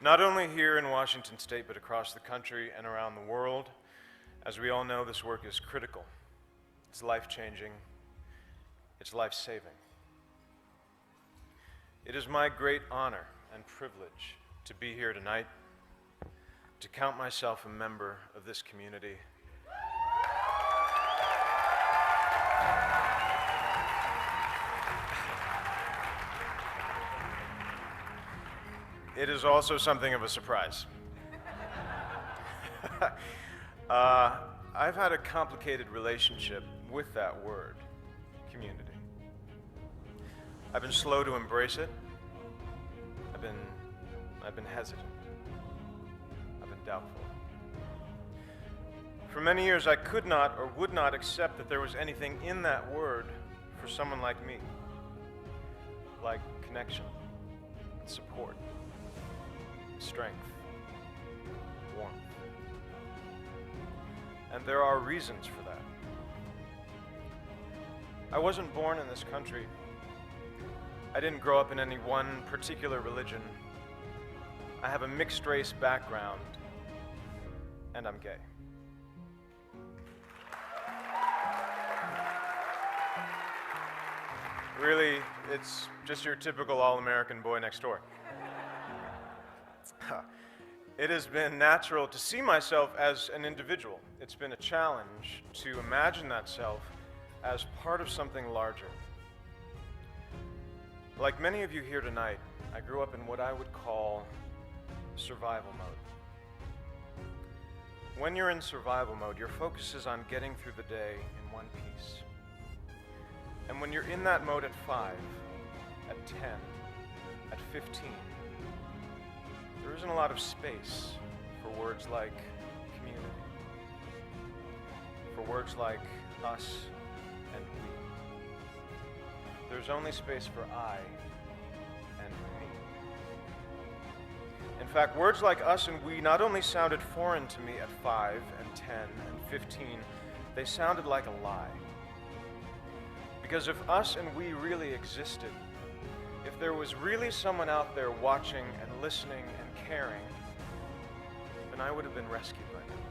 Not only here in Washington State, but across the country and around the world. As we all know, this work is critical. It's life-changing. It's life-saving. It is my great honor and privilege to be here tonight, to count myself a member of this community. It is also something of a surprise. I've had a complicated relationship with that word, community. I've been slow to embrace it. I've been hesitant. I've been doubtful. For many years, I could not or would not accept that there was anything in that word for someone like me, like connection, support, strength, warmth. And there are reasons for that. I wasn't born in this country. I didn't grow up in any one particular religion. I have a mixed race background, and I'm gay. Really, it's just your typical all-American boy next door. It has been natural to see myself as an individual. It's been a challenge to imagine that self as part of something larger. Like many of you here tonight, I grew up in what I would call survival mode. When you're in survival mode, your focus is on getting through the day in one piece. And when you're in that mode at 5, at 10, at 15, there isn't a lot of space for words like community, for words like us and we. There's only space for I and me. In fact, words like us and we not only sounded foreign to me at 5 and 10 and 15, they sounded like a lie. Because if us and we really existed, if there was really someone out there watching and listening and caring, then I would have been rescued by now.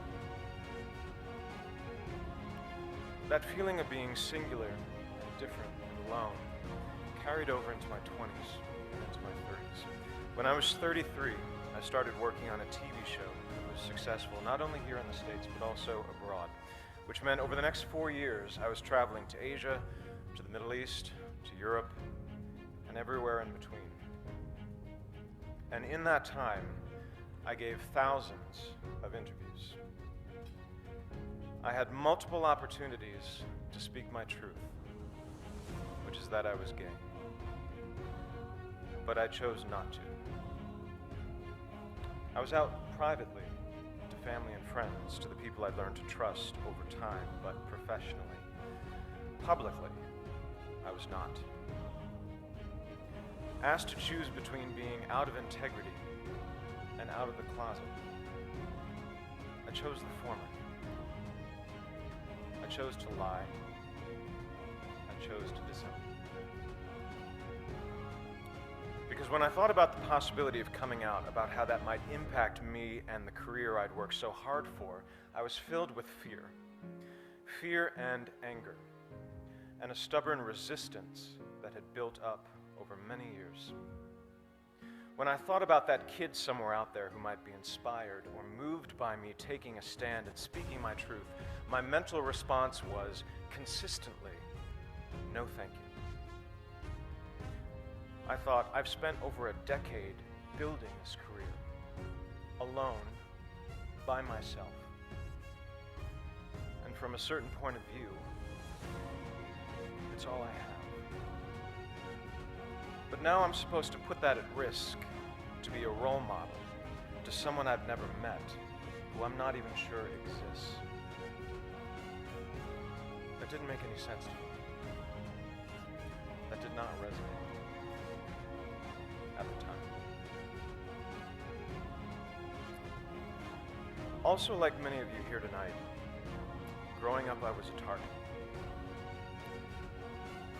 That feeling of being singular and different and alone carried over into my 20s and into my 30s. When I was 33, I started working on a TV show that was successful not only here in the States but also abroad, which meant over the next 4 years I was traveling to Asia, to the Middle East, to Europe, and everywhere in between. And in that time, I gave thousands of interviews. I had multiple opportunities to speak my truth, which is that I was gay. But I chose not to. I was out privately to family and friends, to the people I'd learned to trust over time, but professionally, publicly, I was not. Asked to choose between being out of integrity and out of the closet, I chose the former. I chose to lie. I chose to disown. Because when I thought about the possibility of coming out, about how that might impact me and the career I'd worked so hard for, I was filled with fear. Fear and anger, and a stubborn resistance that had built up over many years. When I thought about that kid somewhere out there who might be inspired or moved by me taking a stand and speaking my truth, my mental response was consistently, no thank you. I thought, I've spent over a decade building this career, alone, by myself. And from a certain point of view, it's all I have. But now I'm supposed to put that at risk to be a role model to someone I've never met, who I'm not even sure exists. That didn't make any sense to me. That did not resonate at the time. Also, like many of you here tonight, growing up I was a target.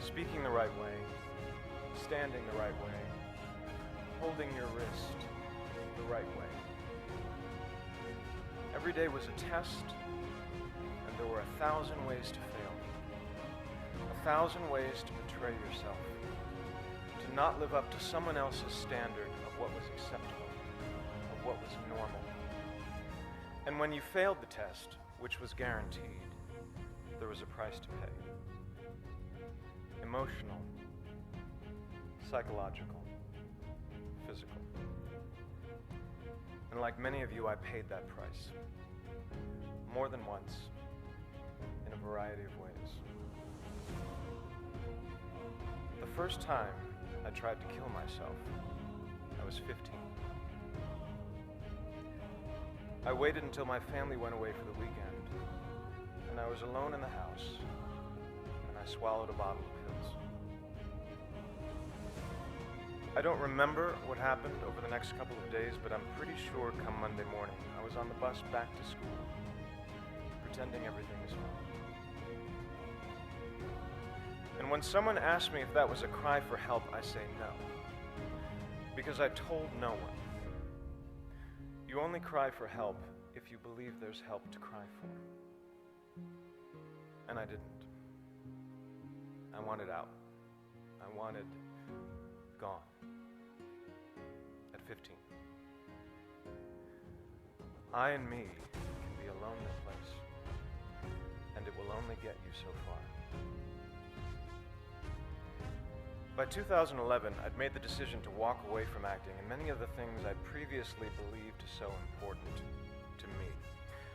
Speaking the right way, standing the right way, holding your wrist, the right way. Every day was a test, and there were 1,000 ways to fail. 1,000 ways to betray yourself, to not live up to someone else's standard of what was acceptable, of what was normal. And when you failed the test, which was guaranteed, there was a price to pay. Emotional, psychological, physical. And like many of you, I paid that price. More than once, in a variety of ways. The first time I tried to kill myself, I was 15. I waited until my family went away for the weekend, and I was alone in the house, and I swallowed a bottle of pills. I don't remember what happened over the next couple of days, but I'm pretty sure come Monday morning, I was on the bus back to school, pretending everything was fine. And when someone asked me if that was a cry for help, I say no, because I told no one. You only cry for help if you believe there's help to cry for. And I didn't. I wanted out. I wanted gone. At 15. I and me can be a lonely place, and it will only get you so far. By 2011, I'd made the decision to walk away from acting and many of the things I'd previously believed so important to me.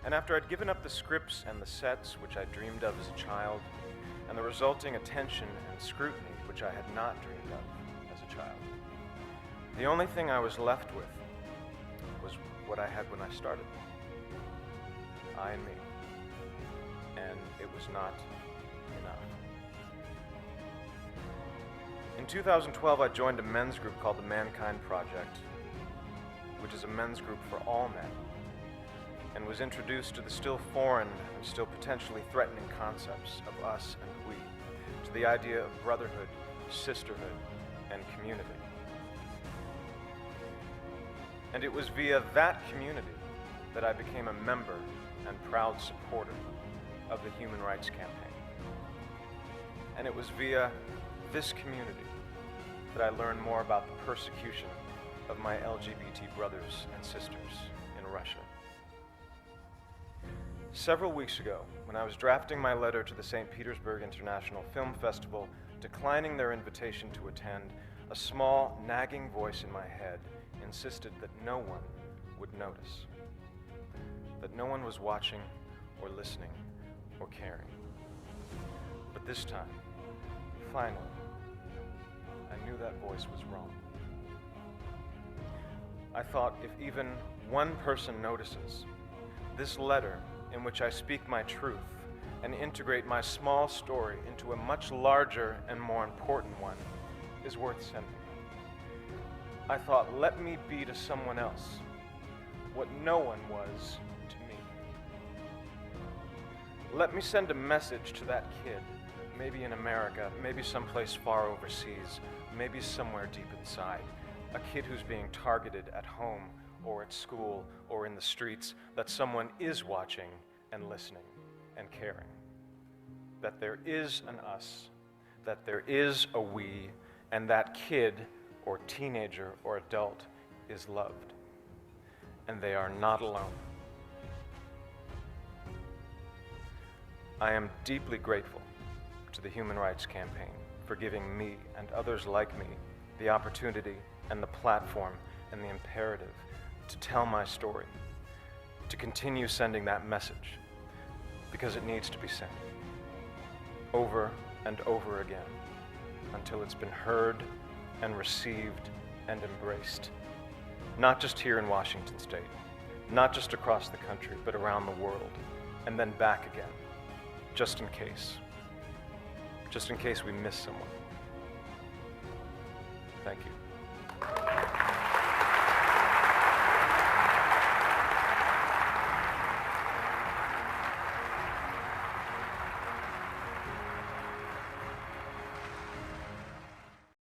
And after I'd given up the scripts and the sets, which I dreamed of as a child, and the resulting attention and scrutiny, which I had not dreamed of as a child, the only thing I was left with was what I had when I started. I and me. And it was not enough. In 2012, I joined a men's group called the Mankind Project, which is a men's group for all men, and was introduced to the still foreign and still potentially threatening concepts of us and we, to the idea of brotherhood, sisterhood, and community. And it was via that community that I became a member and proud supporter of the Human Rights Campaign. And it was via this community that I learned more about the persecution of my LGBT brothers and sisters in Russia. Several weeks ago, when I was drafting my letter to the St. Petersburg International Film Festival, declining their invitation to attend, a small, nagging voice in my head insisted that no one would notice, that no one was watching or listening or caring. But this time, finally, I knew that voice was wrong. I thought if even one person notices, this letter in which I speak my truth and integrate my small story into a much larger and more important one is worth sending. I thought, let me be to someone else what no one was to me. Let me send a message to that kid, maybe in America, maybe someplace far overseas, maybe somewhere deep inside, a kid who's being targeted at home or at school or in the streets, that someone is watching and listening and caring. That there is an us, that there is a we, and that kid or teenager or adult is loved. And they are not alone. I am deeply grateful to the Human Rights Campaign for giving me and others like me the opportunity and the platform and the imperative to tell my story, to continue sending that message, because it needs to be sent over and over again until it's been heard and received and embraced, not just here in Washington State, not just across the country, but around the world, and then back again, just in case we miss someone. Thank you.